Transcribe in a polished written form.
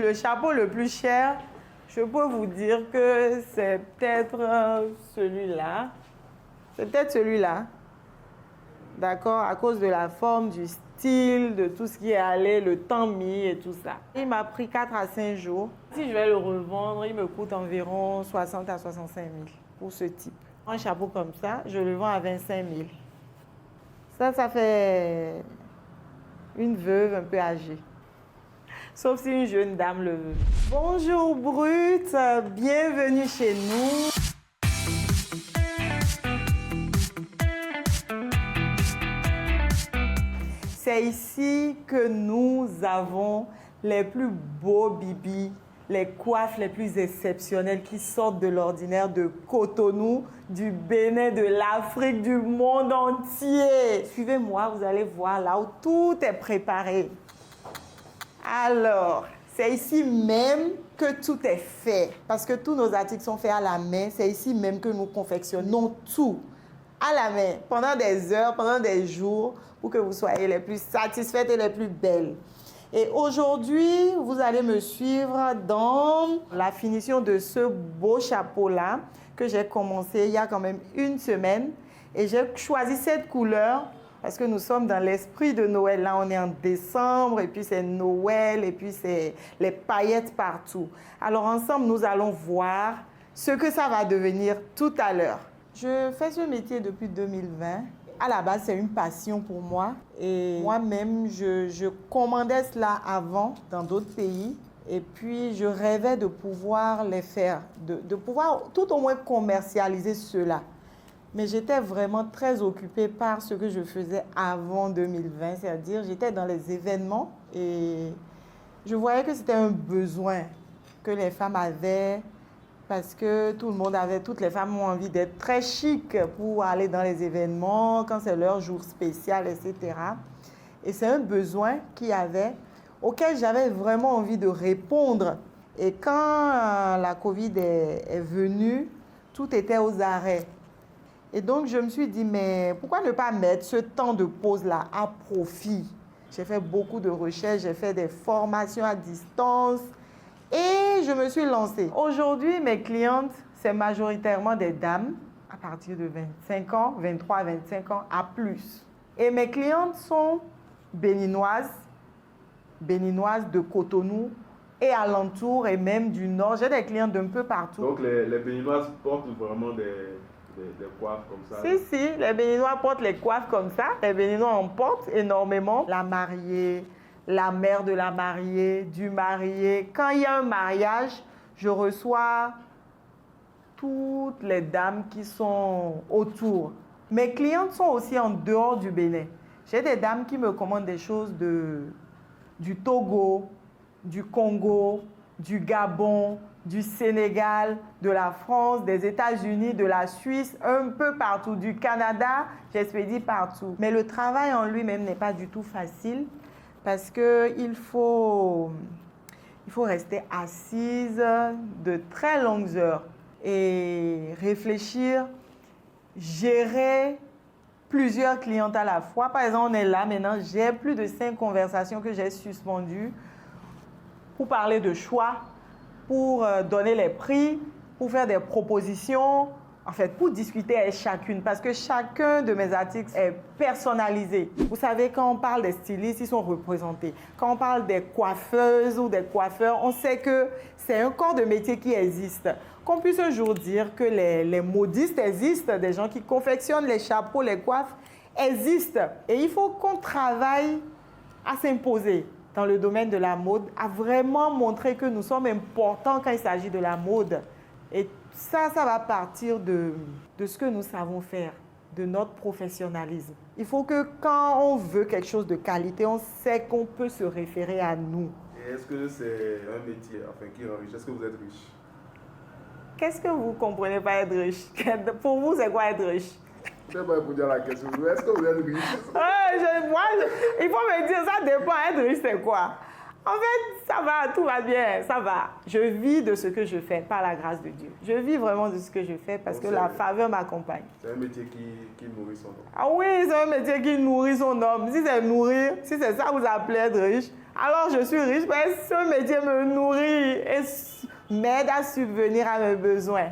le chapeau le plus cher, je peux vous dire que c'est peut-être celui-là. C'est peut-être celui-là. D'accord? À cause de la forme, du style, de tout ce qui est allé, le temps mis et tout ça. Il m'a pris 4 à 5 jours. Si je vais le revendre, il me coûte environ 60 à 65 000 pour ce type. Un chapeau comme ça, je le vends à 25 000. Ça fait une veuve un peu âgée. Sauf si une jeune dame le veut. Bonjour Brut, bienvenue chez nous. C'est ici que nous avons les plus beaux bibis, les coiffes les plus exceptionnelles qui sortent de l'ordinaire de Cotonou, du Bénin, de l'Afrique, du monde entier. Suivez-moi, vous allez voir là où tout est préparé. Alors, c'est ici même que tout est fait. Parce que tous nos articles sont faits à la main. C'est ici même que nous confectionnons tout à la main, pendant des heures, pendant des jours, pour que vous soyez les plus satisfaites et les plus belles. Et aujourd'hui, vous allez me suivre dans la finition de ce beau chapeau-là que j'ai commencé il y a quand même une semaine. Et j'ai choisi cette couleur parce que nous sommes dans l'esprit de Noël. Là, on est en décembre et puis c'est Noël et puis c'est les paillettes partout. Alors ensemble, nous allons voir ce que ça va devenir tout à l'heure. Je fais ce métier depuis 2020. À la base, c'est une passion pour moi. Et moi-même, je commandais cela avant dans d'autres pays. Et puis, je rêvais de pouvoir les faire, de pouvoir tout au moins commercialiser cela. Mais j'étais vraiment très occupée par ce que je faisais avant 2020. C'est-à-dire, j'étais dans les événements et je voyais que c'était un besoin que les femmes avaient. Parce que toutes les femmes ont envie d'être très chic pour aller dans les événements, quand c'est leur jour spécial, etc. Et c'est un besoin qu'il y avait, auquel j'avais vraiment envie de répondre. Et quand la Covid est venue, tout était aux arrêts. Et donc, je me suis dit, mais pourquoi ne pas mettre ce temps de pause-là à profit? J'ai fait beaucoup de recherches, j'ai fait des formations à distance. Et je me suis lancée. Aujourd'hui, mes clientes, c'est majoritairement des dames à partir de 25 ans, 23 à 25 ans à plus. Et mes clientes sont béninoises de Cotonou et alentour et même du Nord. J'ai des clientes d'un peu partout. Donc les béninoises portent vraiment des coiffes comme ça? Si, les béninois portent les coiffes comme ça. Les béninois en portent énormément. La mariée, la mère de la mariée, du marié. Quand il y a un mariage, je reçois toutes les dames qui sont autour. Mes clientes sont aussi en dehors du Bénin. J'ai des dames qui me commandent des choses du Togo, du Congo, du Gabon, du Sénégal, de la France, des États-Unis, de la Suisse, un peu partout, du Canada, j'expédie partout. Mais le travail en lui-même n'est pas du tout facile. Parce qu'il faut rester assise de très longues heures et réfléchir, gérer plusieurs clientes à la fois. Par exemple, on est là maintenant, j'ai plus de 5 conversations que j'ai suspendues pour parler de choix, pour donner les prix, pour faire des propositions. En fait, pour discuter avec chacune, parce que chacun de mes articles est personnalisé. Vous savez, quand on parle des stylistes, ils sont représentés. Quand on parle des coiffeuses ou des coiffeurs, on sait que c'est un corps de métier qui existe. Qu'on puisse un jour dire que les modistes existent, des gens qui confectionnent les chapeaux, les coiffes, existent. Et il faut qu'on travaille à s'imposer dans le domaine de la mode, à vraiment montrer que nous sommes importants quand il s'agit de la mode. Et ça va partir de ce que nous savons faire, de notre professionnalisme. Il faut que quand on veut quelque chose de qualité, on sait qu'on peut se référer à nous. Et est-ce que c'est un métier qui enrichit? Est-ce que vous êtes riche? Qu'est-ce que vous comprenez par être riche? Pour vous, c'est quoi être riche? Je ne sais pas vous dire la question. Est-ce que vous êtes riche? Il faut me dire, ça dépend. Être riche, c'est quoi? En fait, ça va, tout va bien, ça va. Je vis de ce que je fais, par la grâce de Dieu. Je vis vraiment de ce que je fais parce que la faveur m'accompagne. C'est un métier qui nourrit son homme. Ah oui, c'est un métier qui nourrit son homme. Si c'est nourrir, si c'est ça que vous appelez être riche, Alors je suis riche, mais ce métier me nourrit et m'aide à subvenir à mes besoins.